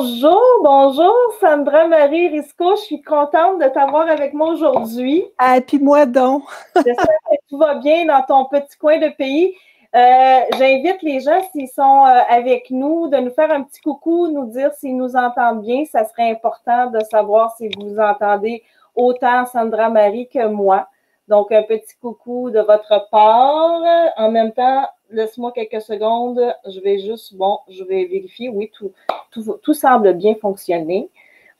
Bonjour, bonjour, Sandra Marie Risco. Je suis contente de t'avoir avec moi aujourd'hui. Ah, puis moi donc. J'espère que tout va bien dans ton petit coin de pays. J'invite les gens, s'ils sont avec nous, de nous faire un petit coucou, nous dire s'ils nous entendent bien. Ça serait important de savoir si vous entendez autant Sandra Marie que moi. Donc, un petit coucou de votre part. En même temps, laisse-moi quelques secondes. Je vais vérifier. Oui, tout semble bien fonctionner.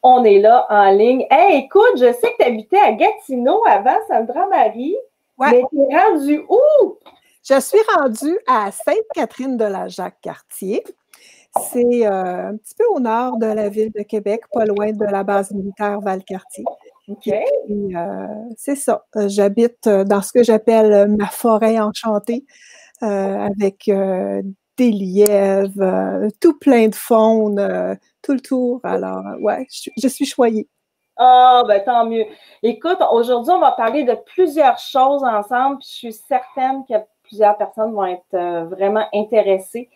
On est là en ligne. Hey, écoute, je sais que tu habitais à Gatineau avant, Sandra Marie. Ouais. Mais tu es rendue où? Je suis rendue à Sainte-Catherine-de-la-Jacques-Cartier. C'est un petit peu au nord de la ville de Québec, pas loin de la base militaire Valcartier. OK. Et puis, c'est ça. J'habite dans ce que j'appelle ma forêt enchantée, avec des lièvres, tout plein de faune, tout le tour. Alors, ouais, je suis choyée. Ah, ben tant mieux. Écoute, aujourd'hui, on va parler de plusieurs choses ensemble, puis je suis certaine que plusieurs personnes vont être vraiment intéressées.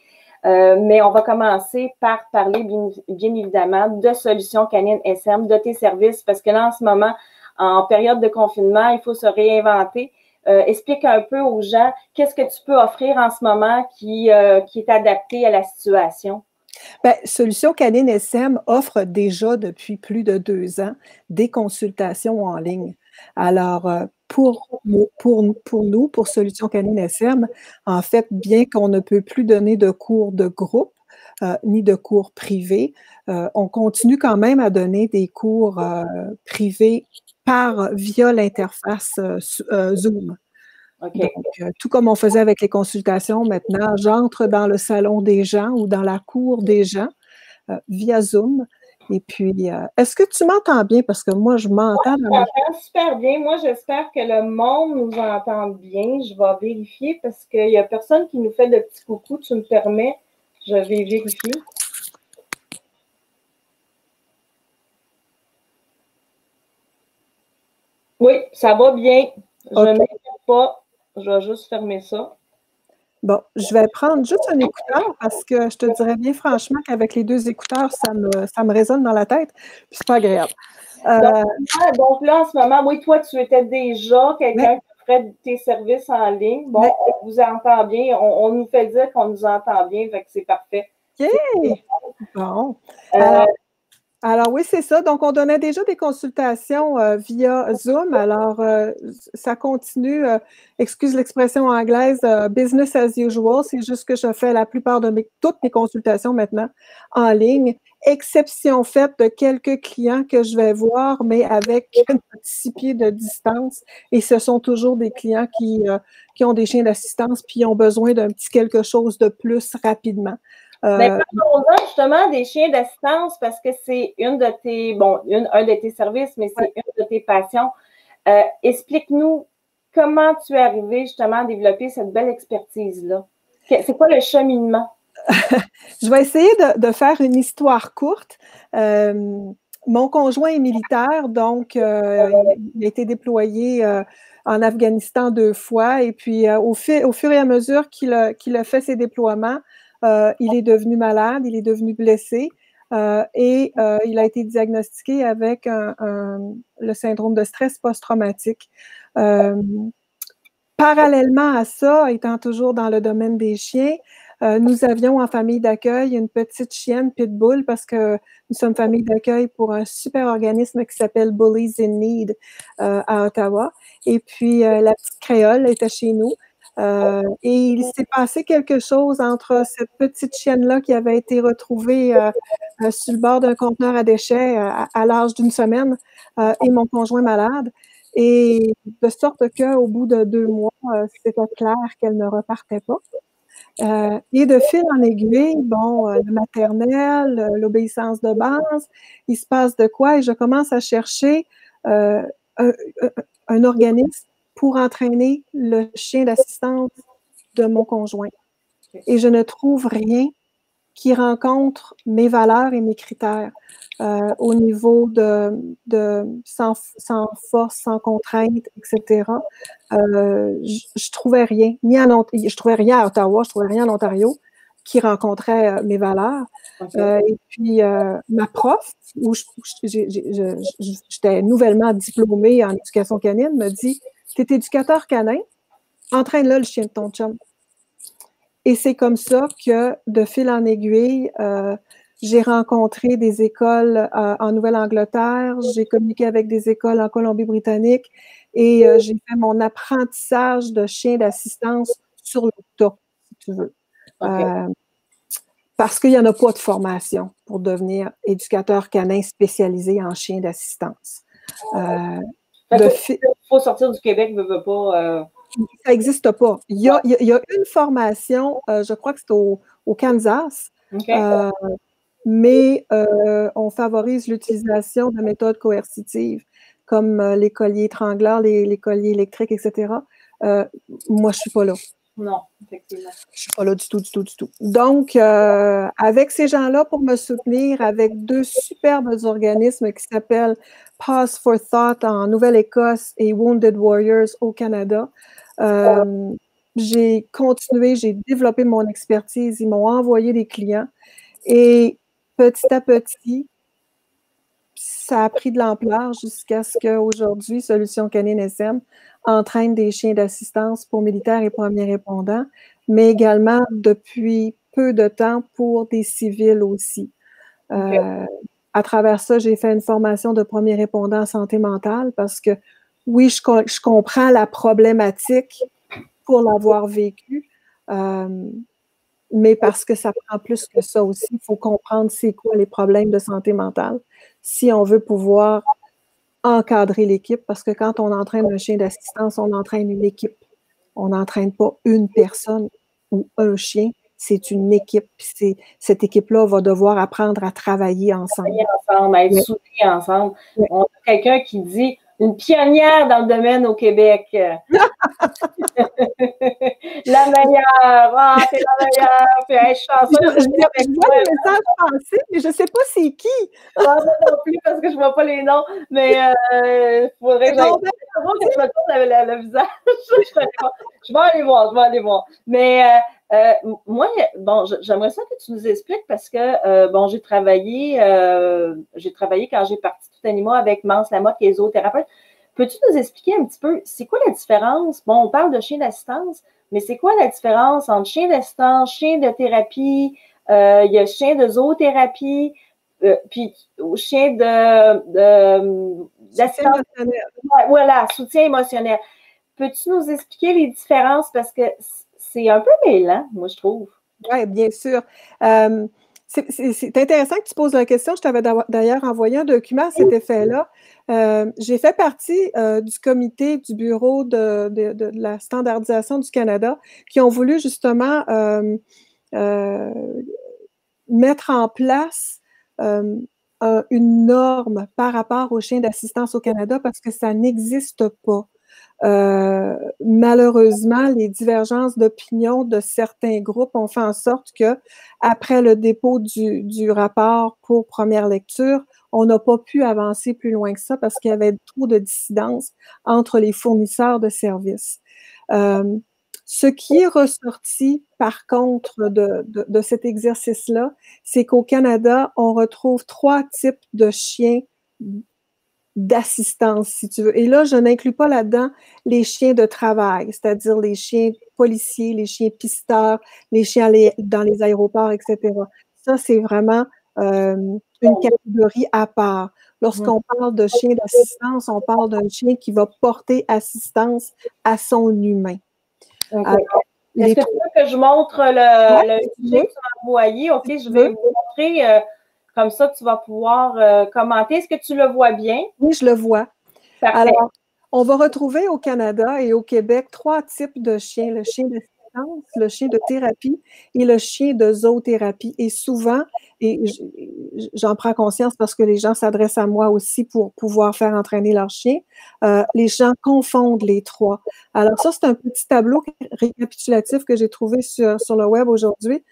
Mais on va commencer par parler, bien évidemment, de Solutions Canines SM, de tes services, parce que là, en ce moment, en période de confinement, il faut se réinventer. Explique un peu aux gens qu'est-ce que tu peux offrir en ce moment qui est adapté à la situation. Bien, Solutions Canines SM offre déjà depuis plus de 2 ans des consultations en ligne. Alors, pour nous, pour Solutions Canines SM, en fait, bien qu'on ne peut plus donner de cours de groupe, ni de cours privés, on continue quand même à donner des cours privés via l'interface Zoom. OK. Donc, tout comme on faisait avec les consultations, maintenant, j'entre dans le salon des gens ou dans la cour des gens via Zoom. Et puis, est-ce que tu m'entends bien? Parce que moi, je m'entends dans ma... J'entends super bien. Moi, j'espère que le monde nous entend bien. Je vais vérifier parce qu'il n'y a personne qui nous fait de petits coucou. Tu me permets? Je vais vérifier. Oui, ça va bien. Je ne m'inquiète pas. Je vais juste fermer ça. Bon, je vais prendre juste un écouteur parce que je te dirais bien franchement qu'avec les 2 écouteurs, ça me résonne dans la tête, puis c'est pas agréable. Donc là, en ce moment, oui, toi, tu étais déjà quelqu'un qui ferait tes services en ligne. Bon, on vous entend bien. On nous fait dire qu'on nous entend bien, fait que c'est parfait. OK! Bon. Euh, Alors oui, c'est ça. Donc, on donnait déjà des consultations via Zoom. Alors, ça continue, excuse l'expression anglaise, business as usual. C'est juste que je fais la plupart de toutes mes consultations maintenant en ligne, exception faite de quelques clients que je vais voir, mais avec un petit 6 pieds de distance. Et ce sont toujours des clients qui ont des chiens d'assistance puis ont besoin d'un petit quelque chose de plus rapidement. Parlons-en justement des chiens d'assistance parce que c'est un de tes services, mais c'est une de tes passions. Explique-nous comment tu es arrivé justement à développer cette belle expertise-là. C'est quoi le cheminement? Je vais essayer de faire une histoire courte. Mon conjoint est militaire, donc il a été déployé en Afghanistan 2 fois. Et puis, au fur et à mesure qu'il a fait ses déploiements, il est devenu malade, il est devenu blessé et il a été diagnostiqué avec le syndrome de stress post-traumatique. Parallèlement à ça, étant toujours dans le domaine des chiens, nous avions en famille d'accueil une petite chienne pitbull parce que nous sommes famille d'accueil pour un super organisme qui s'appelle Bullies in Need à Ottawa. Et puis, la petite créole était chez nous. Et il s'est passé quelque chose entre cette petite chienne-là qui avait été retrouvée sur le bord d'un conteneur à déchets à l'âge d'une semaine et mon conjoint malade. Et de sorte qu'au bout de 2 mois, c'était clair qu'elle ne repartait pas. Et de fil en aiguille, bon, le maternel, l'obéissance de base, il se passe de quoi? Et je commence à chercher un, un organisme pour entraîner le chien d'assistance de mon conjoint. Et je ne trouve rien qui rencontre mes valeurs et mes critères au niveau de sans force, sans contrainte, etc. Je trouvais rien, je trouvais rien à Ottawa, je trouvais rien en Ontario. qui rencontrait mes valeurs. Et puis, ma prof, où j'étais nouvellement diplômée en éducation canine, me dit « Tu es éducateur canin, entraîne-le le chien de ton chum. » Et c'est comme ça que, de fil en aiguille, j'ai rencontré des écoles en Nouvelle-Angleterre, j'ai communiqué avec des écoles en Colombie-Britannique et j'ai fait mon apprentissage de chien d'assistance sur le tas, si tu veux. Parce qu'il n'y en a pas de formation pour devenir éducateur canin spécialisé en chien d'assistance. Il faut sortir du Québec, ne veut pas... Ça n'existe pas. Il y a une formation, je crois que c'est au Kansas, mais on favorise l'utilisation de méthodes coercitives comme les colliers étrangleurs, les colliers électriques, etc. Moi, je ne suis pas là. Non, effectivement. Je ne suis pas là du tout, du tout, du tout. Donc, avec ces gens-là pour me soutenir, avec 2 superbes organismes qui s'appellent Pause for Thought en Nouvelle-Écosse et Wounded Warriors au Canada, j'ai continué, j'ai développé mon expertise, ils m'ont envoyé des clients et petit à petit, ça a pris de l'ampleur jusqu'à ce qu'aujourd'hui, Solutions Canines SM entraîne des chiens d'assistance pour militaires et premiers répondants, mais également depuis peu de temps pour des civils aussi. À travers ça, j'ai fait une formation de premier répondant en santé mentale parce que oui, je comprends la problématique pour l'avoir vécu, mais parce que ça prend plus que ça aussi. Il faut comprendre c'est quoi les problèmes de santé mentale si on veut pouvoir encadrer l'équipe, parce que quand on entraîne un chien d'assistance, on entraîne une équipe. On n'entraîne pas une personne ou un chien, c'est une équipe. Cette équipe-là va devoir apprendre à travailler ensemble. Travailler ensemble, à être soudés ensemble. On a quelqu'un qui dit une pionnière dans le domaine au Québec. La meilleure! Ah, t'es la meilleure! Puis, hey, je suis chanceuse. Je vois le message passer, mais je ne sais pas c'est qui. Moi non plus, parce que je ne vois pas les noms, mais il faudrait que je me tourne le visage. Je vais aller voir. Mais moi, bon, j'aimerais ça que tu nous expliques parce que, bon, j'ai travaillé quand j'ai parti tout animal avec Mance Lamotte, qui est zoothérapeute. Peux-tu nous expliquer un petit peu, c'est quoi la différence? Bon, on parle de chien d'assistance, mais c'est quoi la différence entre chien d'assistance, chien de thérapie, il y a chien de zoothérapie, puis chien d'assistance. Voilà, soutien émotionnel. Peux-tu nous expliquer les différences? Parce que c'est un peu mêlant, moi, je trouve. Oui, bien sûr. C'est intéressant que tu poses la question. Je t'avais d'ailleurs envoyé un document à cet effet-là. J'ai fait partie du comité du Bureau de la standardisation du Canada qui ont voulu justement mettre en place une norme par rapport aux chiens d'assistance au Canada parce que ça n'existe pas. Malheureusement, les divergences d'opinion de certains groupes ont fait en sorte que, après le dépôt du rapport pour première lecture, on n'a pas pu avancer plus loin que ça parce qu'il y avait trop de dissidence entre les fournisseurs de services. Ce qui est ressorti, par contre, de cet exercice-là, c'est qu'au Canada, on retrouve 3 types de chiens d'assistance, si tu veux. Et là, je n'inclus pas là-dedans les chiens de travail, c'est-à-dire les chiens policiers, les chiens pisteurs, les chiens dans les aéroports, etc. Ça, c'est vraiment une catégorie à part. Lorsqu'on parle de chien d'assistance, on parle d'un chien qui va porter assistance à son humain. Est-ce que tu veux que je montre le sujet que tu m'as envoyé? OK, je vais vous montrer... Comme ça, tu vas pouvoir commenter. Est-ce que tu le vois bien? Oui, je le vois. Parfait. Alors, on va retrouver au Canada et au Québec 3 types de chiens. Le chien d'assistance, le chien de thérapie et le chien de zoothérapie. Et souvent, et j'en prends conscience parce que les gens s'adressent à moi aussi pour pouvoir faire entraîner leur chien, les gens confondent les 3. Alors ça, c'est un petit tableau récapitulatif que j'ai trouvé sur le web aujourd'hui.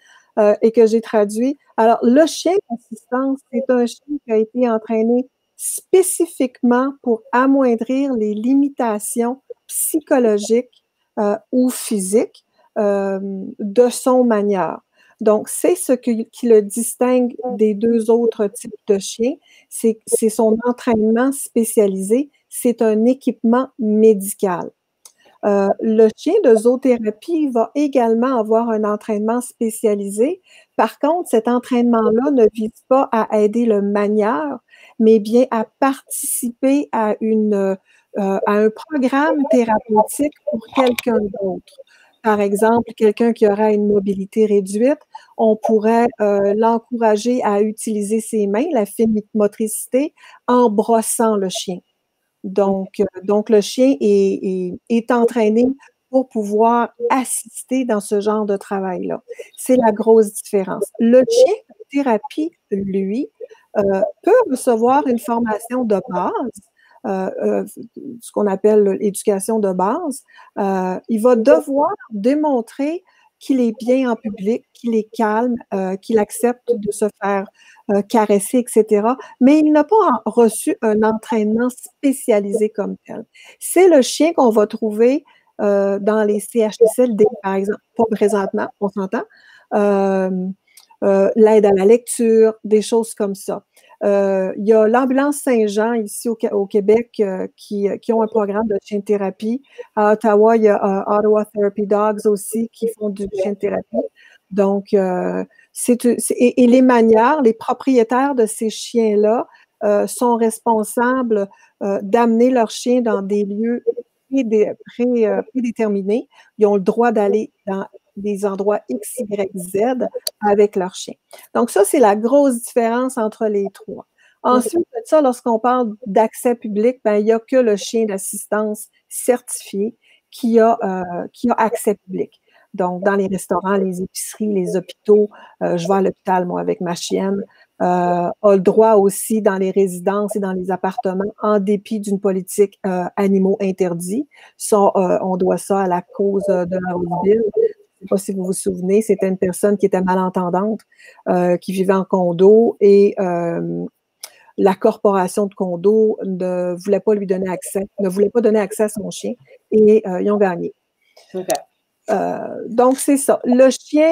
Et que j'ai traduit. Alors, le chien d'assistance, c'est un chien qui a été entraîné spécifiquement pour amoindrir les limitations psychologiques ou physiques de son manieur. Donc, c'est ce qui le distingue des deux autres types de chiens, c'est son entraînement spécialisé, c'est un équipement médical. Le chien de zoothérapie va également avoir un entraînement spécialisé. Par contre, cet entraînement-là ne vise pas à aider le manieur, mais bien à participer à un programme thérapeutique pour quelqu'un d'autre. Par exemple, quelqu'un qui aura une mobilité réduite, on pourrait l'encourager à utiliser ses mains, la fine motricité, en brossant le chien. Donc le chien est entraîné pour pouvoir assister dans ce genre de travail-là. C'est la grosse différence. Le chien de thérapie, lui, peut recevoir une formation de base, ce qu'on appelle l'éducation de base. Il va devoir démontrer qu'il est bien en public, qu'il est calme, qu'il accepte de se faire caresser, etc. Mais il n'a pas reçu un entraînement spécialisé comme tel. C'est le chien qu'on va trouver dans les CHSLD, par exemple, pas présentement, on s'entend, l'aide à la lecture, des choses comme ça. Il y a l'Ambulance Saint-Jean ici au Québec qui ont un programme de chien de thérapie. À Ottawa, il y a Ottawa Therapy Dogs aussi qui font du chien de thérapie. Donc, et les manières, les propriétaires de ces chiens-là sont responsables d'amener leurs chiens dans des lieux prédéterminés. Ils ont le droit d'aller dans des endroits X, Y, Z avec leurs chiens. Donc, ça, c'est la grosse différence entre les trois. Ensuite de ça, lorsqu'on parle d'accès public, ben, il n'y a que le chien d'assistance certifié qui a accès public. Donc, dans les restaurants, les épiceries, les hôpitaux, je vais à l'hôpital, moi, avec ma chienne, a le droit aussi dans les résidences et dans les appartements, en dépit d'une politique animaux interdits. Ça, on doit ça à la cause de la Roseville. Je ne sais pas si vous vous souvenez, c'était une personne qui était malentendante, qui vivait en condo et la corporation de condo ne voulait pas lui donner accès, ne voulait pas donner accès à son chien et ils ont gagné. Okay. Donc, c'est ça. Le chien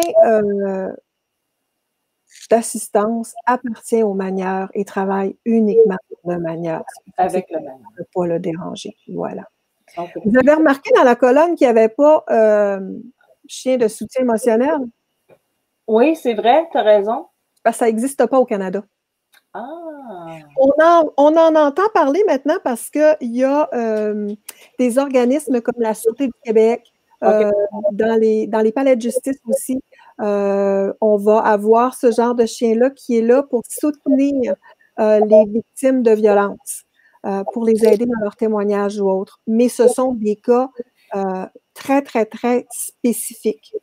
d'assistance appartient au manieur et travaille uniquement pour le manieur. Avec le manieur. Ne pas le déranger. Voilà. Okay. Vous avez remarqué dans la colonne qu'il n'y avait pas chien de soutien émotionnel? Oui, c'est vrai, tu as raison. Parce que ça n'existe pas au Canada. Ah. On en entend parler maintenant parce qu'il y a des organismes comme la Sûreté du Québec, okay. Dans les palais de justice aussi, on va avoir ce genre de chien-là qui est là pour soutenir les victimes de violences, pour les aider dans leur témoignage ou autre. Mais ce sont des cas très, très, très spécifiques.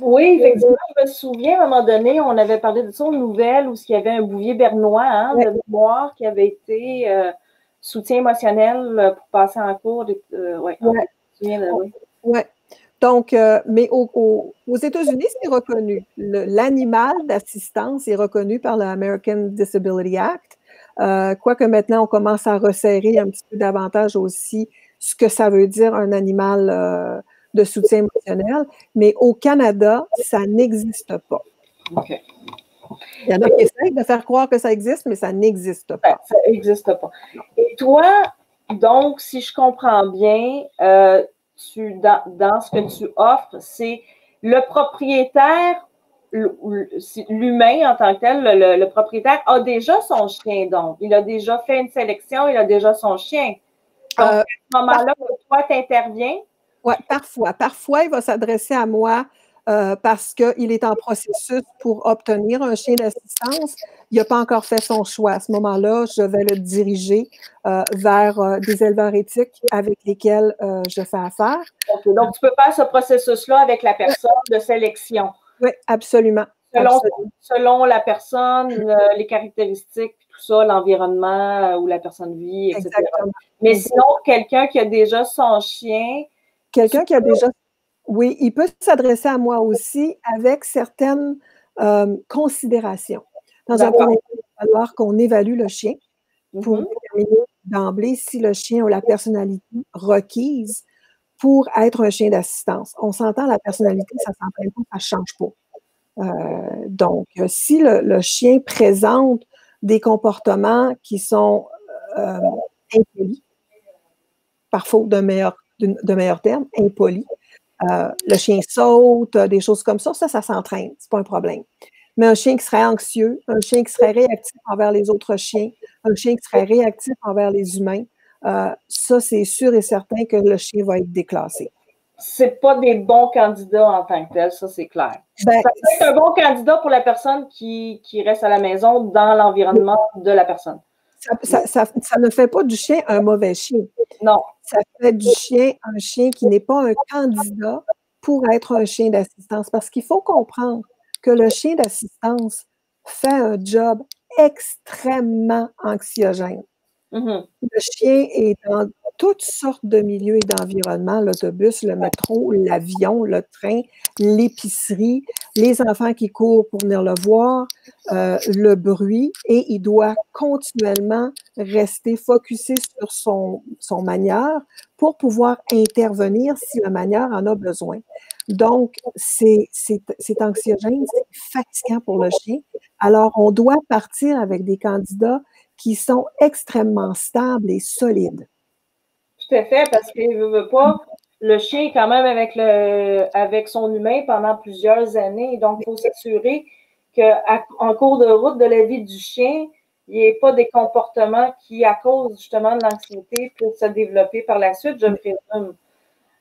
Oui, effectivement, je me souviens, à un moment donné, on avait parlé de ça aux nouvelles où il y avait un bouvier bernois de mémoire qui avait été soutien émotionnel pour passer en cours. Oui. Donc, mais aux États-Unis, c'est reconnu. L'animal d'assistance est reconnu par l'American Disability Act. Quoique maintenant, on commence à resserrer un petit peu davantage aussi ce que ça veut dire un animal de soutien émotionnel. Mais au Canada, ça n'existe pas. OK. Il y en a qui essayent de faire croire que ça existe, mais ça n'existe pas. Ça n'existe pas. Et toi, donc, si je comprends bien, dans ce que tu offres, c'est le propriétaire, l'humain en tant que tel, le propriétaire a déjà son chien, donc. Il a déjà fait une sélection, il a déjà son chien. Donc, à ce moment-là, toi, tu interviens? Oui, parfois. Parfois, il va s'adresser à moi parce qu'il est en processus pour obtenir un chien d'assistance. Il n'a pas encore fait son choix. À ce moment-là, je vais le diriger vers des éleveurs éthiques avec lesquels je fais affaire. Okay, donc, tu peux faire ce processus-là avec la personne de sélection. Oui, absolument. Selon la personne, les caractéristiques, tout ça, l'environnement où la personne vit, etc. Exactement. Mais sinon, quelqu'un qui a déjà son chien... Quelqu'un qui a déjà... Oui, il peut s'adresser à moi aussi avec certaines considérations. Dans un premier temps, il va falloir qu'on évalue le chien pour déterminer d'emblée si le chien a la personnalité requise pour être un chien d'assistance. On s'entend, la personnalité, ça ne s'entraîne pas, ça ne change pas. Donc, si le chien présente des comportements qui sont impolis, par faute de meilleur terme, impolis, le chien saute, des choses comme ça s'entraîne, c'est pas un problème. Mais un chien qui serait anxieux, un chien qui serait réactif envers les autres chiens, un chien qui serait réactif envers les humains, ça, c'est sûr et certain que le chien va être déclassé. C'est pas des bons candidats en tant que tel, ça, c'est clair. Ben, ça peut être un bon candidat pour la personne qui reste à la maison dans l'environnement de la personne. Ça ne fait pas du chien un mauvais chien. Non. Ça fait du chien un chien qui n'est pas un candidat pour être un chien d'assistance. Parce qu'il faut comprendre que le chien d'assistance fait un job extrêmement anxiogène. Mm-hmm. Le chien est dans toutes sortes de milieux et d'environnements, l'autobus, le métro, l'avion, le train, l'épicerie, les enfants qui courent pour venir le voir, le bruit, et il doit continuellement rester focusé sur son manière pour pouvoir intervenir si le manière en a besoin. Donc, c'est anxiogène, c'est fatigant pour le chien. Alors, on doit partir avec des candidats qui sont extrêmement stables et solides. Tout à fait, parce qu'il ne veut pas. Le chien est quand même avec son humain pendant plusieurs années. Donc, il faut s'assurer qu'en cours de route de la vie du chien, il n'y ait pas des comportements qui, à cause justement de l'anxiété, peuvent se développer par la suite, je présume.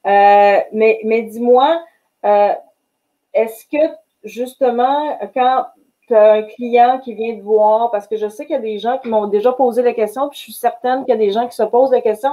Mais dis-moi, est-ce que justement, quand tu as un client qui vient te voir, parce que je sais qu'il y a des gens qui m'ont déjà posé la question, puis je suis certaine qu'il y a des gens qui se posent la question.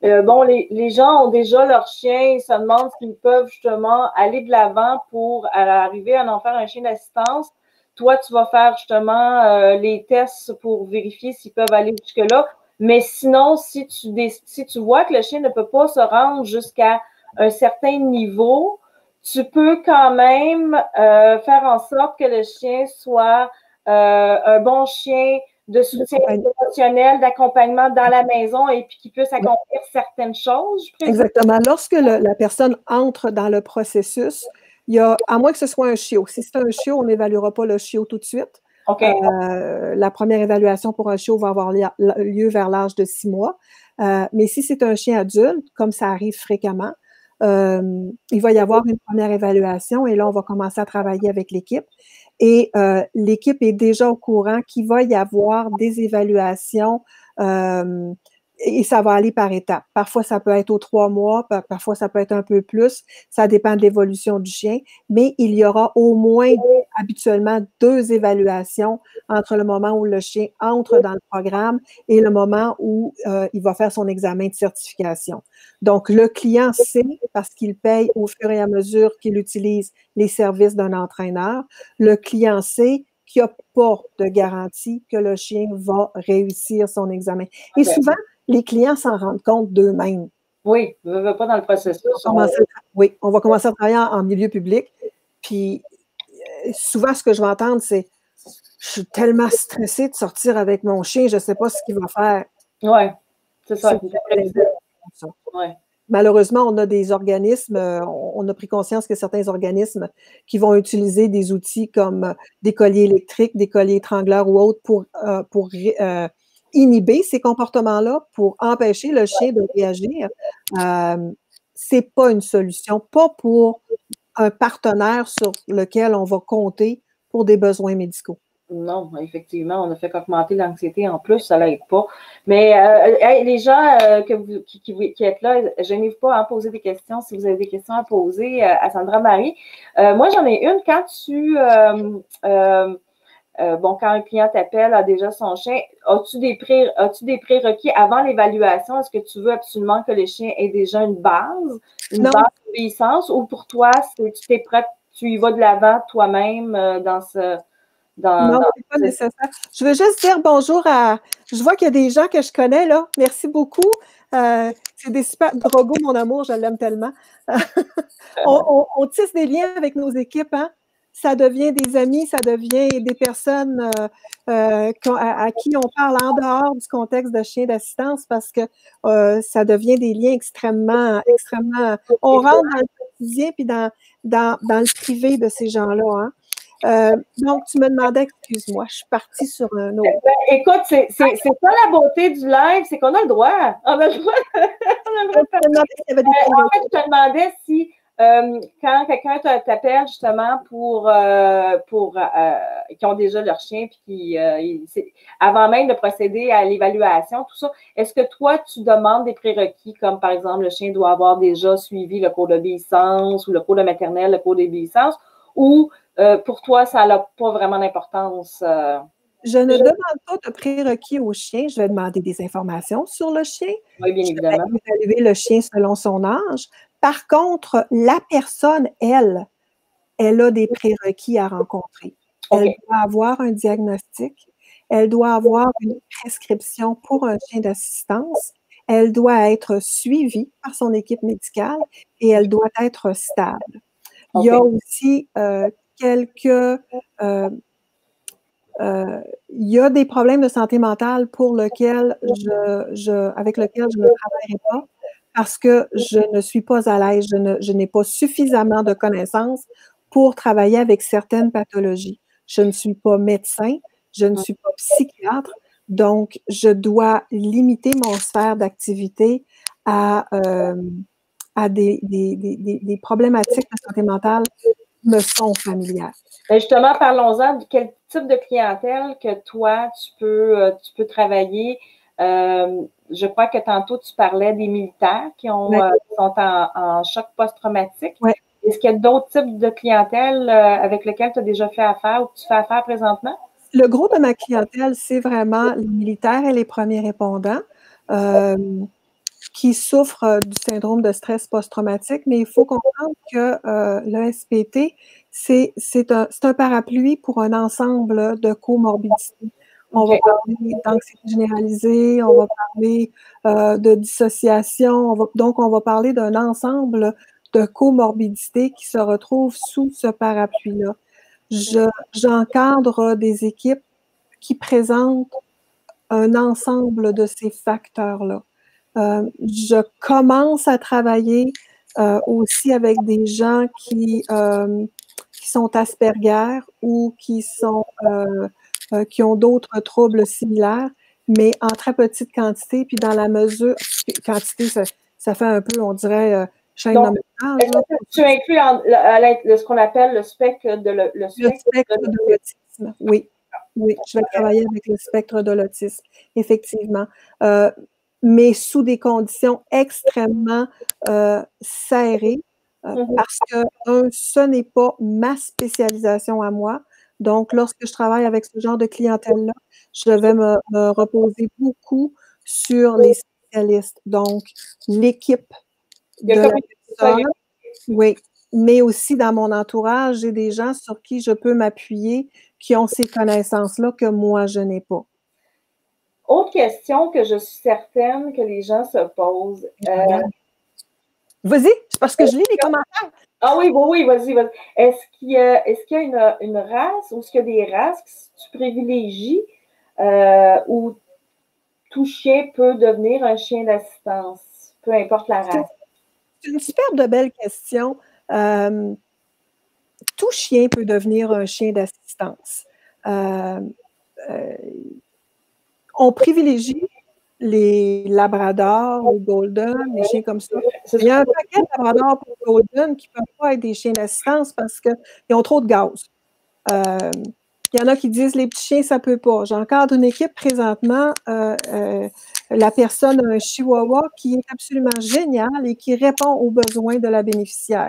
Bon, les gens ont déjà leur chien, ils se demandent s'ils peuvent justement aller de l'avant pour arriver à en faire un chien d'assistance. Toi, tu vas faire justement les tests pour vérifier s'ils peuvent aller jusque-là. Mais sinon, si tu vois que le chien ne peut pas se rendre jusqu'à un certain niveau, tu peux quand même faire en sorte que le chien soit un bon chien de soutien émotionnel, d'accompagnement dans la maison et puis qu'il puisse accomplir certaines choses. Exactement. Lorsque la personne entre dans le processus, il y a, à moins que ce soit un chiot. Si c'est un chiot, on n'évaluera pas le chiot tout de suite. Okay. La première évaluation pour un chiot va avoir lieu vers l'âge de 6 mois. Mais si c'est un chien adulte, comme ça arrive fréquemment, il va y avoir une première évaluation et là, on va commencer à travailler avec l'équipe. Et l'équipe est déjà au courant qu'il va y avoir des évaluations et ça va aller par étapes. Parfois, ça peut être aux 3 mois, parfois, ça peut être un peu plus. Ça dépend de l'évolution du chien, mais il y aura au moins habituellement 2 évaluations entre le moment où le chien entre dans le programme et le moment où il va faire son examen de certification. Donc, le client sait, parce qu'il paye au fur et à mesure qu'il utilise les services d'un entraîneur, le client sait qu'il n'y a pas de garantie que le chien va réussir son examen. Et souvent, les clients s'en rendent compte d'eux-mêmes. Oui, ne veut pas dans le processus. Oui, on va commencer à travailler en milieu public. Puis, souvent, ce que je vais entendre, c'est « Je suis tellement stressée de sortir avec mon chien, je ne sais pas ce qu'il va faire. » Oui, c'est ça. Ouais. Malheureusement, on a des organismes, on a pris conscience que certains organismes qui vont utiliser des outils comme des colliers électriques, des colliers étrangleurs ou autres pour inhiber ces comportements-là, pour empêcher le chien de réagir. C'est pas une solution, pas pour un partenaire sur lequel on va compter pour des besoins médicaux. Non, effectivement, on a fait qu'augmenter l'anxiété en plus, ça l'aide pas. Mais les gens qui êtes là, gênez-vous pas à poser des questions si vous avez des questions à poser à Sandra Marie. Moi, j'en ai une. Quand quand un client t'appelle, a déjà son chien, as-tu des prérequis avant l'évaluation? Est-ce que tu veux absolument que le chien ait déjà une base d'obéissance, ou pour toi, tu t'es prête, tu y vas de l'avant toi-même dans ce... Non, c'est pas nécessaire. Je veux juste dire bonjour à... Je vois qu'il y a des gens que je connais, là. Merci beaucoup. C'est des super... Drogo, mon amour, je l'aime tellement. on tisse des liens avec nos équipes, hein? Ça devient des amis, ça devient des personnes à qui on parle en dehors du contexte de chien d'assistance, parce que ça devient des liens extrêmement... On rentre dans le quotidien puis dans le privé de ces gens-là, hein? Donc, tu me demandais, excuse-moi, je suis partie sur un autre. Écoute, c'est ça la beauté du live, c'est qu'on a le droit. On a le droit. On a le droit de faire. En fait, je te demandais si quand quelqu'un t'appelle justement pour qui ont déjà leur chien, puis avant même de procéder à l'évaluation, tout ça, est-ce que toi, tu demandes des prérequis comme par exemple le chien doit avoir déjà suivi le cours d'obéissance ou le cours de maternelle, le cours d'obéissance, ou pour toi, ça n'a pas vraiment d'importance? Je ne demande pas de prérequis au chien, je vais demander des informations sur le chien. Oui, bien évidemment. Je vais évaluer le chien selon son âge. Par contre, la personne, elle a des prérequis à rencontrer. Elle doit avoir un diagnostic, elle doit avoir une prescription pour un chien d'assistance, elle doit être suivie par son équipe médicale et elle doit être stable. Il y a aussi il y a des problèmes de santé mentale pour lesquels avec lesquels je ne travaillerai pas parce que je ne suis pas à l'aise, je n'ai pas suffisamment de connaissances pour travailler avec certaines pathologies. Je ne suis pas médecin, je ne suis pas psychiatre, donc je dois limiter mon sphère d'activité à des problématiques de santé mentale qui me sont familières. Justement, parlons-en de quel type de clientèle que toi, tu peux travailler. Je crois que tantôt, tu parlais des militaires qui sont en choc post-traumatique. Ouais. Est-ce qu'il y a d'autres types de clientèle avec lesquels tu as déjà fait affaire ou que tu fais affaire présentement? Le gros de ma clientèle, c'est vraiment les militaires et les premiers répondants qui souffrent du syndrome de stress post-traumatique, mais il faut comprendre que le SPT, c'est un parapluie pour un ensemble de comorbidités. On va parler d'anxiété généralisée, on va parler de dissociation, donc on va parler d'un ensemble de comorbidités qui se retrouvent sous ce parapluie-là. J'encadre des équipes qui présentent un ensemble de ces facteurs-là. Je commence à travailler aussi avec des gens qui sont Asperger ou qui ont d'autres troubles similaires, mais en très petite quantité, puis dans la mesure, quantité, ça fait un peu, on dirait, chaîne de ménage. Tu inclus ce qu'on appelle le spectre de l'autisme, oui. Oui, je vais travailler avec le spectre de l'autisme, effectivement. Mais sous des conditions extrêmement serrées, parce que, ce n'est pas ma spécialisation à moi. Donc, lorsque je travaille avec ce genre de clientèle-là, je vais me reposer beaucoup sur les spécialistes. Donc, l'équipe de la personne, oui, mais aussi dans mon entourage, j'ai des gens sur qui je peux m'appuyer, qui ont ces connaissances-là que moi, je n'ai pas. Autre question que je suis certaine que les gens se posent. Vas-y, c'est parce que je lis les commentaires. Ah oui, vas-y. Est-ce qu'il y a une race ou est-ce qu'il y a des races que tu privilégies où tout chien peut devenir un chien d'assistance, peu importe la race? C'est une super de belle question. Tout chien peut devenir un chien d'assistance. On privilégie les labradors, les golden, les chiens comme ça. Il y a un paquet de labradors pour golden qui ne peuvent pas être des chiens d'assistance parce qu'ils ont trop de gaz. Il y en a qui disent les petits chiens, ça ne peut pas. J'encadre une équipe présentement. La personne a un chihuahua qui est absolument génial et qui répond aux besoins de la bénéficiaire.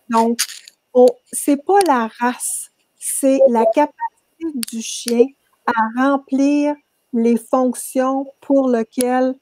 Donc, c'est pas la race, c'est la capacité du chien à remplir les fonctions pour lesquelles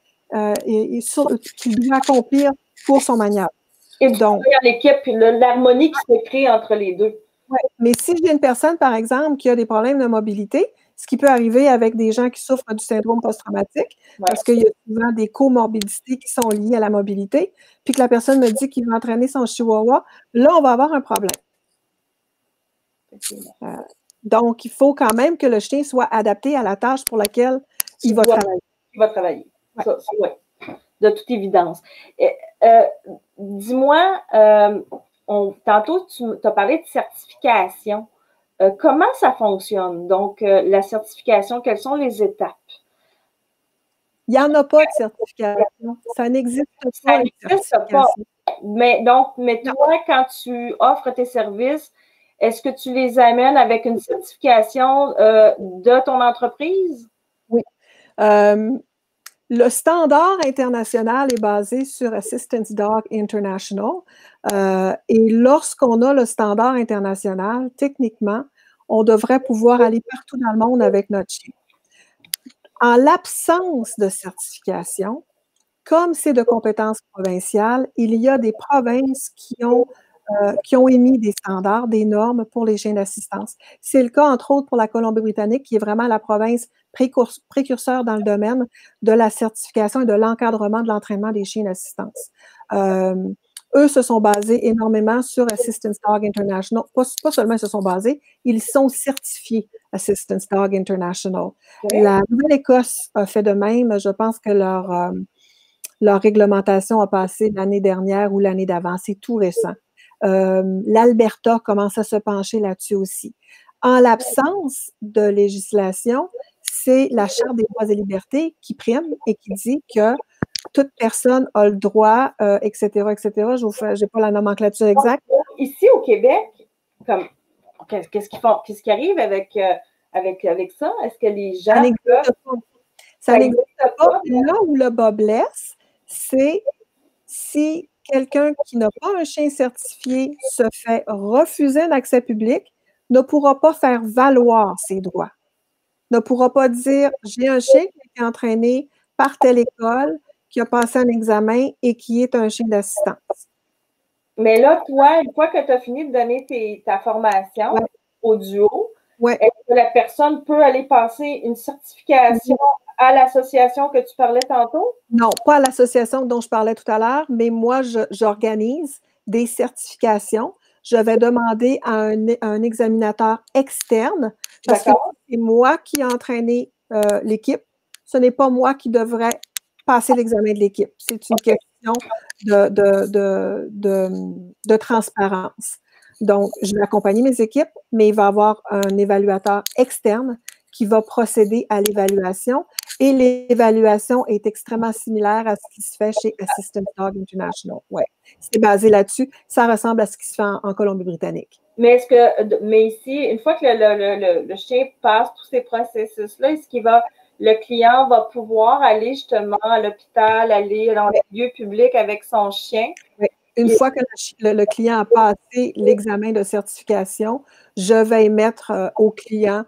qu'il doit accomplir pour son maniable. Et donc, l'équipe, l'harmonie qui se crée entre les deux. Ouais. Mais si j'ai une personne, par exemple, qui a des problèmes de mobilité, ce qui peut arriver avec des gens qui souffrent du syndrome post-traumatique, parce qu'il y a souvent des comorbidités qui sont liées à la mobilité, puis que la personne me dit qu'il va entraîner son chihuahua, là, on va avoir un problème. Donc, il faut quand même que le chien soit adapté à la tâche pour laquelle il va travailler. Il va travailler. Ouais. Ça, ouais. De toute évidence. Dis-moi, tantôt, tu as parlé de certification. comment ça fonctionne? Donc, la certification, quelles sont les étapes? Il n'y en a pas de certification. Ça n'existe pas. Ça n'existe pas. Mais toi, quand tu offres tes services, est-ce que tu les amènes avec une certification de ton entreprise? Oui. Le standard international est basé sur Assistance Dog International. Et lorsqu'on a le standard international, techniquement, on devrait pouvoir aller partout dans le monde avec notre chien. En l'absence de certification, comme c'est de compétence provinciale, il y a des provinces qui ont émis des standards, des normes pour les chiens d'assistance. C'est le cas, entre autres, pour la Colombie-Britannique, qui est vraiment la province précurseur dans le domaine de la certification et de l'encadrement de l'entraînement des chiens d'assistance. Eux se sont basés énormément sur Assistance Dog International. Pas seulement ils se sont basés, ils sont certifiés Assistance Dog International. Okay. La Nouvelle-Écosse a fait de même. Je pense que leur réglementation a passé l'année dernière ou l'année d'avant. C'est tout récent. L'Alberta commence à se pencher là-dessus aussi. En l'absence de législation, c'est la Charte des droits et libertés qui prime et qui dit que toute personne a le droit, etc., etc. Je n'ai pas la nomenclature exacte. Ici, au Québec, qu'est-ce qui arrive avec ça? Est-ce que les gens... Ça n'existe pas. Là où le bas blesse, c'est si quelqu'un qui n'a pas un chien certifié se fait refuser un accès public, ne pourra pas faire valoir ses droits. Ne pourra pas dire « j'ai un chien qui a été entraîné par telle école, qui a passé un examen et qui est un chien d'assistance. » Mais là, toi, une fois que tu as fini de donner ta formation au duo, est-ce que la personne peut aller passer une certification à l'association que tu parlais tantôt? Non, pas à l'association dont je parlais tout à l'heure, mais moi, j'organise des certifications. Je vais demander à un examinateur externe, parce que c'est moi qui ai entraîné l'équipe. Ce n'est pas moi qui devrais passer l'examen de l'équipe. C'est une question de transparence. Donc, je vais accompagner mes équipes, mais il va y avoir un évaluateur externe qui va procéder à l'évaluation. Et l'évaluation est extrêmement similaire à ce qui se fait chez Assistance Dog International. Ouais, c'est basé là-dessus. Ça ressemble à ce qui se fait en Colombie-Britannique. Mais ici, une fois que le chien passe tous ces processus-là, le client va pouvoir aller justement à l'hôpital, aller dans les lieux publics avec son chien? Oui. Une fois que le client a passé l'examen de certification, je vais émettre au client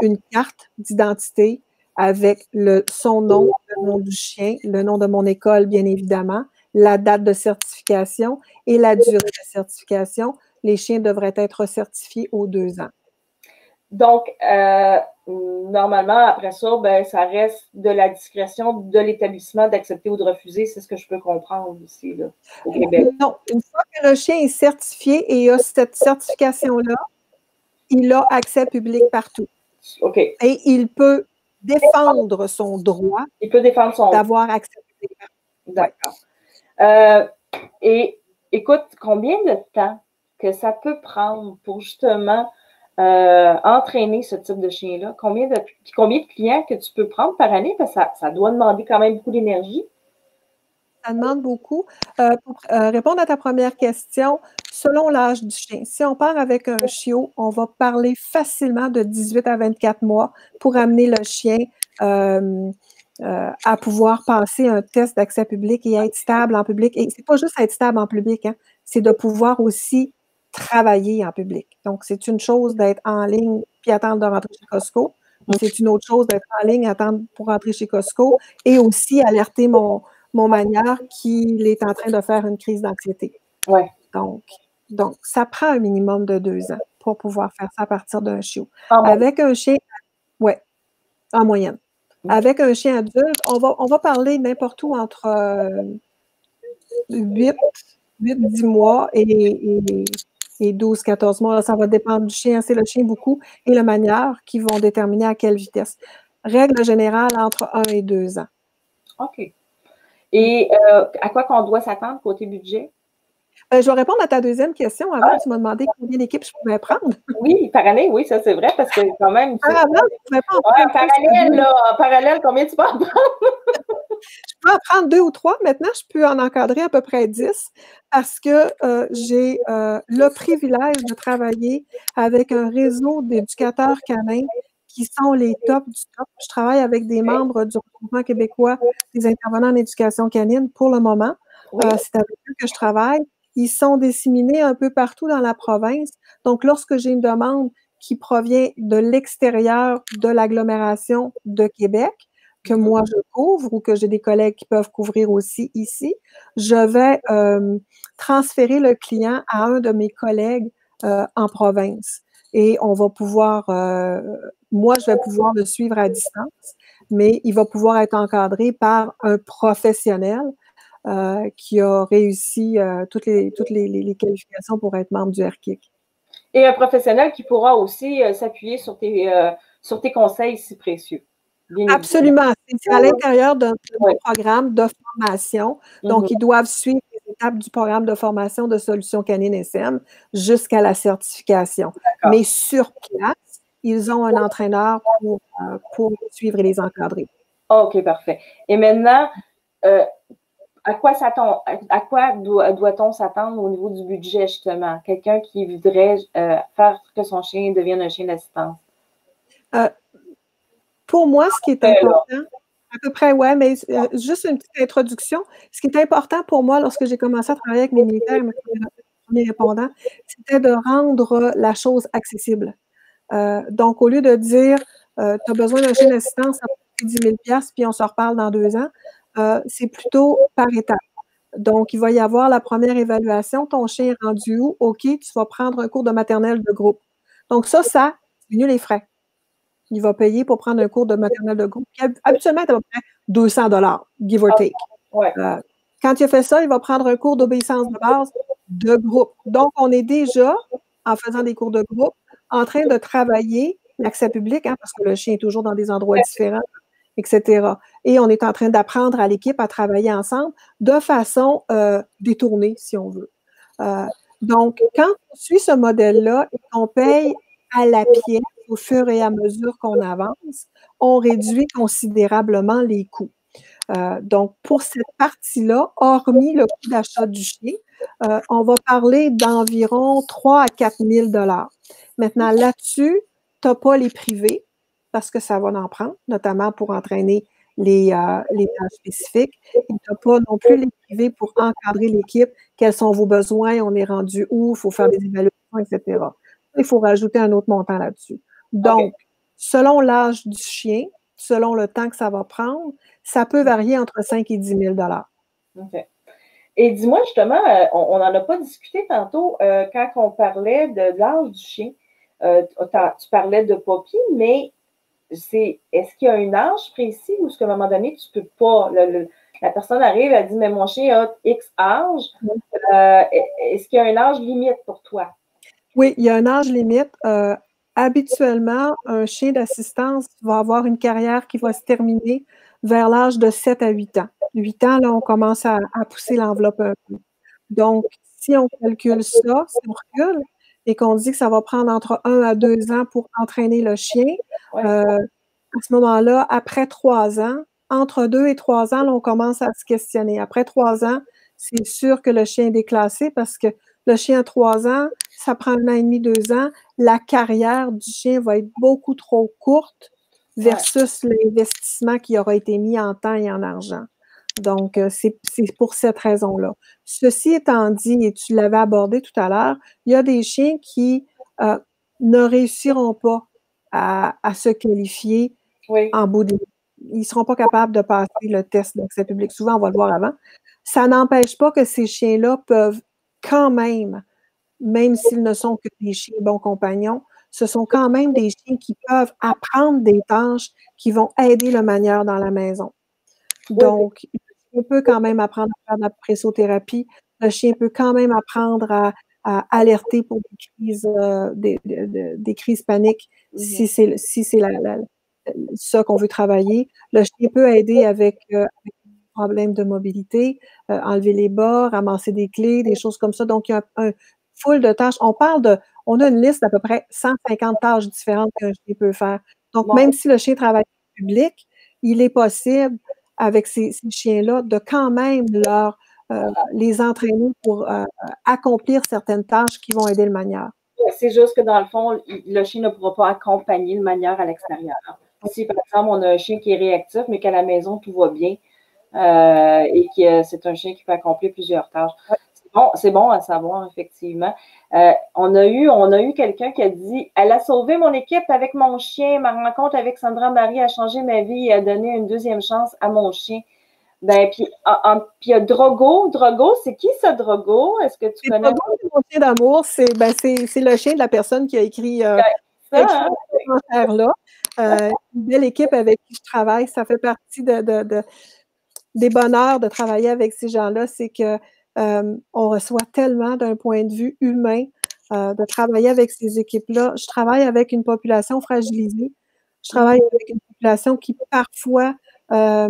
une carte d'identité avec son nom, le nom du chien, le nom de mon école, bien évidemment, la date de certification et la durée de certification. Les chiens devraient être certifiés aux 2 ans. Donc, normalement, après ça, ça reste de la discrétion de l'établissement d'accepter ou de refuser. C'est ce que je peux comprendre ici, là, au Québec. Non, une fois que le chien est certifié et a cette certification-là, il a accès public partout. OK. Et il peut défendre son droit d'avoir accès public partout. D'accord. Et écoute, combien de temps que ça peut prendre pour justement entraîner ce type de chien-là? Combien de clients que tu peux prendre par année? Parce que ça doit demander quand même beaucoup d'énergie. Ça demande beaucoup. Pour répondre à ta première question, selon l'âge du chien, si on part avec un chiot, on va parler facilement de 18 à 24 mois pour amener le chien à pouvoir passer un test d'accès public et être stable en public. Et c'est pas juste être stable en public, hein, c'est de pouvoir aussi travailler en public. Donc, c'est une chose d'être en ligne puis attendre de rentrer chez Costco. C'est une autre chose d'être en ligne, attendre pour rentrer chez Costco et aussi alerter mon manière qu'il est en train de faire une crise d'anxiété. Ouais. Donc, ça prend un minimum de 2 ans pour pouvoir faire ça à partir d'un chiot. Avec un chien, ouais, en moyenne. Avec un chien adulte, on va parler n'importe où entre 8-10 mois et 12-14 mois. Ça va dépendre du chien. C'est le chien beaucoup et la manière qui vont déterminer à quelle vitesse. Règle générale, entre 1 et 2 ans. OK. Et à quoi qu'on doit s'attendre côté budget? Je vais répondre à ta deuxième question avant. Tu m'as demandé combien d'équipes je pouvais prendre. Oui, par année, oui, ça c'est vrai, parce que quand même. Ah non, je ne pouvais pas en prendre. prendre. En parallèle, combien tu peux en prendre? Je peux en prendre 2 ou 3. Maintenant, je peux en encadrer à peu près 10 parce que j'ai le privilège de travailler avec un réseau d'éducateurs canins qui sont les tops du top. Je travaille avec des membres du Regroupement québécois des intervenants en éducation canine pour le moment. C'est avec eux que je travaille. Ils sont disséminés un peu partout dans la province. Donc, lorsque j'ai une demande qui provient de l'extérieur de l'agglomération de Québec, que moi je couvre ou que j'ai des collègues qui peuvent couvrir aussi ici, je vais transférer le client à un de mes collègues en province. Et on va pouvoir, moi je vais pouvoir le suivre à distance, mais il va pouvoir être encadré par un professionnel qui a réussi toutes les qualifications pour être membre du RKIC. Et un professionnel qui pourra aussi s'appuyer sur tes conseils si précieux. Absolument. C'est à l'intérieur d'un programme de formation. Donc, ils doivent suivre les étapes du programme de formation de Solutions Canines SM jusqu'à la certification. Mais sur place, ils ont un entraîneur pour suivre et les encadrer. OK, parfait. Et maintenant, à quoi doit-on s'attendre au niveau du budget, justement? Quelqu'un qui voudrait faire que son chien devienne un chien d'assistance? Pour moi, ce qui est important, à peu près, ouais, mais juste une petite introduction. Ce qui est important pour moi lorsque j'ai commencé à travailler avec mes militaires, mes premiers répondants, c'était de rendre la chose accessible. Donc, au lieu de dire tu as besoin d'un chien d'assistance, ça coûte 10 000 puis on se reparle dans 2 ans, c'est plutôt par étapes. Donc, il va y avoir la première évaluation. Ton chien est rendu où? OK, tu vas prendre un cours de maternelle de groupe. Donc, ça diminue les frais. Il va payer pour prendre un cours de maternelle de groupe, qui habituellement est à peu près 200 $, give or take. Quand il a fait ça, il va prendre un cours d'obéissance de base de groupe. Donc, on est déjà, en faisant des cours de groupe, en train de travailler l'accès public, hein, parce que le chien est toujours dans des endroits différents, etc. Et on est en train d'apprendre à l'équipe à travailler ensemble de façon détournée, si on veut. Donc, quand on suit ce modèle-là et qu'on paye à la pièce au fur et à mesure qu'on avance, on réduit considérablement les coûts. Donc, pour cette partie-là, hormis le coût d'achat du chien, on va parler d'environ 3 à 4 000 $. Maintenant, là-dessus, tu n'as pas les privés parce que ça va en prendre, notamment pour entraîner les tâches spécifiques. Et tu n'as pas non plus les privés pour encadrer l'équipe. Quels sont vos besoins? On est rendu où? Il faut faire des évaluations, etc. Il faut rajouter un autre montant là-dessus. Donc, selon l'âge du chien, selon le temps que ça va prendre, ça peut varier entre 5 et 10 000 $. OK. Et dis-moi justement, on n'en a pas discuté tantôt quand on parlait de l'âge du chien. Tu parlais de Poppy, mais est-ce qu'il y a un âge précis ou est-ce qu'à un moment donné, tu ne peux pas? La personne arrive, elle dit, mais mon chien a X âge. Est-ce qu'il y a un âge limite pour toi? Oui, il y a un âge limite. Habituellement, un chien d'assistance va avoir une carrière qui va se terminer vers l'âge de 7 à 8 ans. 8 ans, là, on commence à pousser l'enveloppe un peu. Donc, si on calcule ça, si on recule, et qu'on dit que ça va prendre entre 1 à 2 ans pour entraîner le chien, à ce moment-là, après 3 ans, entre 2 et 3 ans, là, on commence à se questionner. Après 3 ans, c'est sûr que le chien est déclassé parce que le chien à 3 ans, ça prend 1 an et demi, 2 ans. La carrière du chien va être beaucoup trop courte versus l'investissement qui aura été mis en temps et en argent. Donc, c'est pour cette raison-là. Ceci étant dit, et tu l'avais abordé tout à l'heure, il y a des chiens qui ne réussiront pas à se qualifier en bout de ligne. Ils ne seront pas capables de passer le test d'accès public. Souvent, on va le voir avant. Ça n'empêche pas que ces chiens-là peuvent quand même s'ils ne sont que des chiens bons compagnons, ce sont quand même des chiens qui peuvent apprendre des tâches qui vont aider le manieur dans la maison. Donc, le chien peut quand même apprendre à faire de la pressothérapie. Le chien peut quand même apprendre à alerter pour des crises paniques si c'est ça qu'on veut travailler. Le chien peut aider avec problèmes de mobilité, enlever les bas, ramasser des clés, des choses comme ça. Donc, il y a un full de tâches. On a une liste d'à peu près 150 tâches différentes qu'un chien peut faire. Donc, même si le chien travaille en public, il est possible, avec ces chiens-là, de quand même les entraîner pour accomplir certaines tâches qui vont aider le manieur. C'est juste que dans le fond, le chien ne pourra pas accompagner le manieur à l'extérieur. Si, par exemple, on a un chien qui est réactif, mais qu'à la maison, tout va bien, et que c'est un chien qui peut accomplir plusieurs tâches. C'est bon à savoir, effectivement. On a eu quelqu'un qui a dit « Elle a sauvé mon équipe avec mon chien. Ma rencontre avec Sandra Marie a changé ma vie et a donné une deuxième chance à mon chien. » Ben, puis il y a Drogo. Drogo, c'est qui ça, Drogo? Est-ce que tu connais? Drogo, c'est mon chien d'amour. C'est le chien de la personne qui a écrit ce commentaire-là. Une belle équipe avec qui je travaille. Ça fait partie des bonheurs de travailler avec ces gens-là. C'est que on reçoit tellement d'un point de vue humain de travailler avec ces équipes-là. Je travaille avec une population fragilisée. Je travaille avec une population qui, parfois, a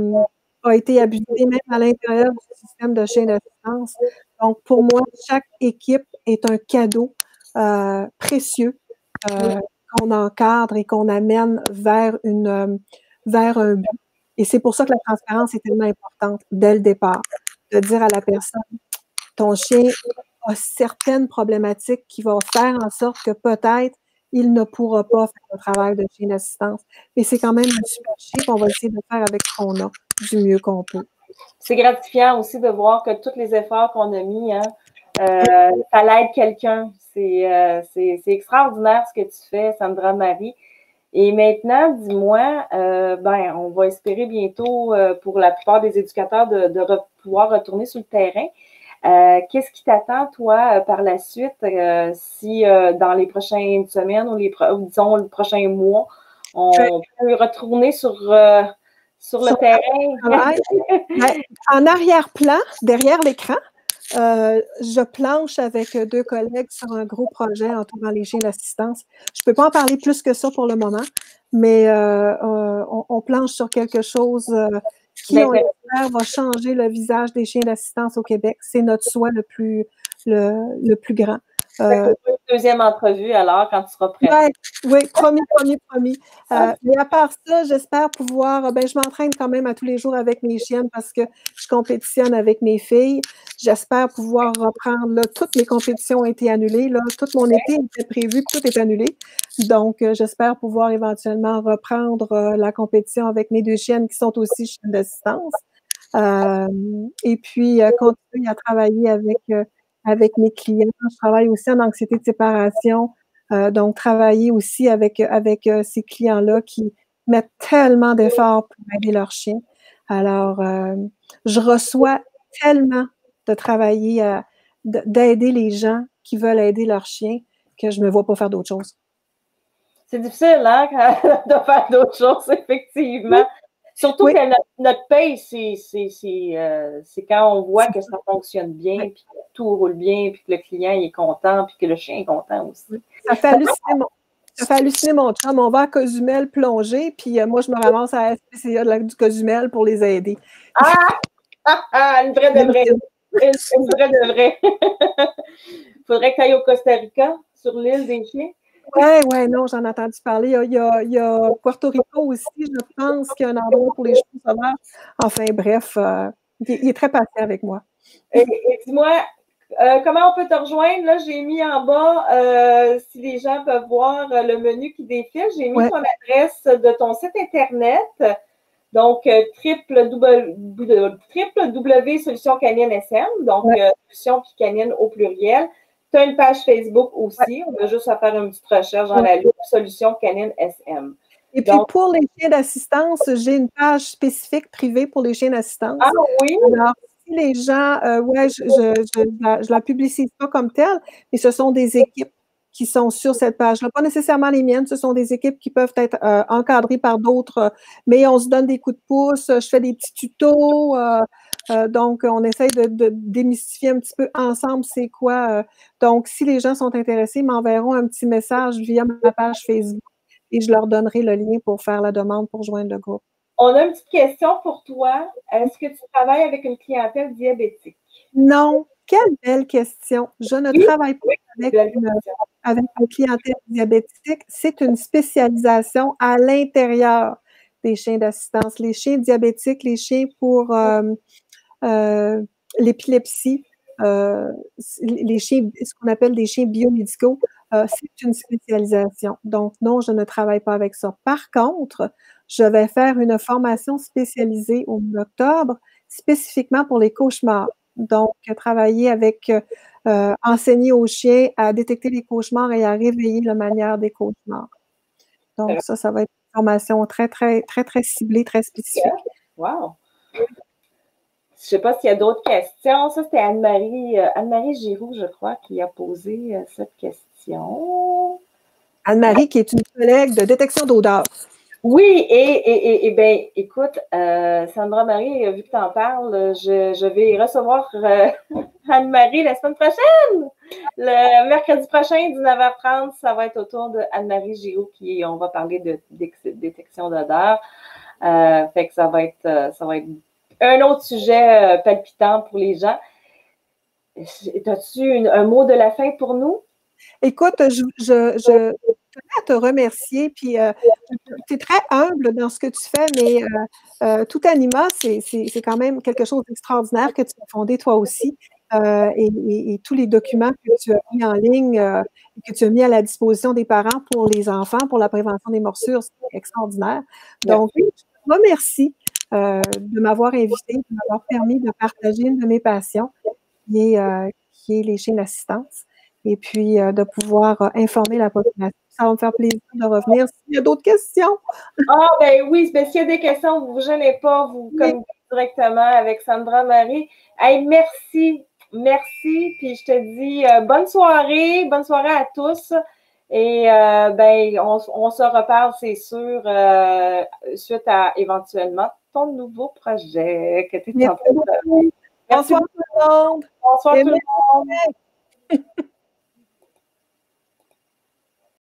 été abusée, même à l'intérieur du système de chiens d'assistance. Donc, pour moi, chaque équipe est un cadeau précieux qu'on encadre et qu'on amène vers un but. Et c'est pour ça que la transparence est tellement importante dès le départ. De dire à la personne, ton chien a certaines problématiques qui vont faire en sorte que peut-être il ne pourra pas faire le travail de chien d'assistance. Mais c'est quand même un super chien qu'on va essayer de faire avec ce qu'on a, du mieux qu'on peut. C'est gratifiant aussi de voir que tous les efforts qu'on a mis, ça l'aide quelqu'un. C'est extraordinaire ce que tu fais, Sandra Marie. Et maintenant, dis-moi, on va espérer bientôt pour la plupart des éducateurs de pouvoir retourner sur le terrain. Qu'est-ce qui t'attend, toi, par la suite, si dans les prochaines semaines ou disons le prochain mois, on peut retourner sur le terrain? En arrière-plan, derrière l'écran, je planche avec 2 collègues sur un gros projet entourant les chiens d'assistance. Je ne peux pas en parler plus que ça pour le moment, mais on planche sur quelque chose qui, on l'espère, va changer le visage des chiens d'assistance au Québec. C'est notre souhait le plus grand. Une deuxième entrevue, alors, quand tu seras prête. Oui, promis. Mais à part ça, j'espère pouvoir... je m'entraîne quand même à tous les jours avec mes chiennes parce que je compétitionne avec mes filles. J'espère pouvoir reprendre... Là, toutes mes compétitions ont été annulées. Là, tout mon été était prévu, tout est annulé. Donc, j'espère pouvoir éventuellement reprendre la compétition avec mes 2 chiennes qui sont aussi chiennes d'assistance. Et puis, continuer à travailler avec mes clients. Je travaille aussi en anxiété de séparation. Donc, travailler aussi avec ces clients-là qui mettent tellement d'efforts pour aider leur chien. Alors, je reçois tellement de travailler, d'aider les gens qui veulent aider leur chien que je ne me vois pas faire d'autre chose. C'est difficile, hein, de faire d'autres choses, effectivement. Oui. Surtout que notre paye, c'est quand on voit que ça fonctionne bien, puis que tout roule bien, puis que le client est content, puis que le chien est content aussi. Ça fait halluciner mon chum. On va à Cozumel plonger, puis moi, je me ramasse à la SPCA du Cozumel pour les aider. Une vraie de vraie. Une vraie de vraie. Il faudrait que tu ailles au Costa Rica, sur l'île des chiens. Oui, non, j'en ai entendu parler. Il y a Puerto Rico aussi, je pense qu'il y a un endroit pour les chevaux sauvages. Enfin, bref, il est très patient avec moi. Et dis-moi, comment on peut te rejoindre? Là, j'ai mis en bas, si les gens peuvent voir le menu qui défile, j'ai mis ton adresse de ton site Internet. Donc, www.solution canine SM, donc solution puis canine au pluriel. Tu as une page Facebook aussi. On a juste à faire une petite recherche dans la loupe Solution Canine SM. Et puis, pour les chiens d'assistance, j'ai une page spécifique privée pour les chiens d'assistance. Ah oui? Alors, si les gens, je la publicise pas comme telle, mais ce sont des équipes qui sont sur cette page-là. Pas nécessairement les miennes, ce sont des équipes qui peuvent être encadrées par d'autres, mais on se donne des coups de pouce, je fais des petits tutos, donc on essaye de démystifier un petit peu ensemble c'est quoi. Donc, si les gens sont intéressés, ils m'enverront un petit message via ma page Facebook et je leur donnerai le lien pour faire la demande pour joindre le groupe. On a une petite question pour toi. Est-ce que tu travailles avec une clientèle diabétique? Non. Quelle belle question. Je ne travaille pas avec une clientèle diabétique. C'est une spécialisation à l'intérieur des chiens d'assistance. Les chiens diabétiques, les chiens pour l'épilepsie, les chiens, ce qu'on appelle des chiens biomédicaux, c'est une spécialisation. Donc, non, je ne travaille pas avec ça. Par contre, je vais faire une formation spécialisée au mois d'octobre, spécifiquement pour les cauchemars. Donc, travailler avec, enseigner aux chiens à détecter les cauchemars et à réveiller la manière des cauchemars. Donc, ça va être une formation très, très, très, très ciblée, très spécifique. Wow! Je ne sais pas s'il y a d'autres questions. Ça, c'était Anne-Marie Giroux, je crois, qui a posé cette question. Anne-Marie, qui est une collègue de détection d'odeur. Oui, et bien, écoute, Sandra Marie, vu que tu en parles, je vais recevoir Anne-Marie la semaine prochaine. Le mercredi prochain, 19h30, ça va être au tour de Anne-Marie Giroux on va parler de détection d'odeur. Fait que ça va être un autre sujet palpitant pour les gens. As-tu un mot de la fin pour nous? Écoute, je tenais à te remercier, puis tu es très humble dans ce que tu fais, mais Tout Anima, c'est quand même quelque chose d'extraordinaire que tu as fondé toi aussi. Et tous les documents que tu as mis en ligne, que tu as mis à la disposition des parents pour les enfants, pour la prévention des morsures, c'est extraordinaire. Donc, je te remercie de m'avoir invité, de m'avoir permis de partager une de mes passions, qui est les chiens d'assistance, et puis de pouvoir informer la population. Ça va me faire plaisir de revenir s'il y a d'autres questions. Ah, ben oui, ben, s'il y a des questions, vous ne vous gênez pas, vous communiquez directement avec Sandra Marie. Hey, merci, puis je te dis bonne soirée à tous. Et ben, on se reparle, c'est sûr, suite à éventuellement ton nouveau projet que tu es en train de faire. Bonsoir tout le monde. Bonsoir tout le monde.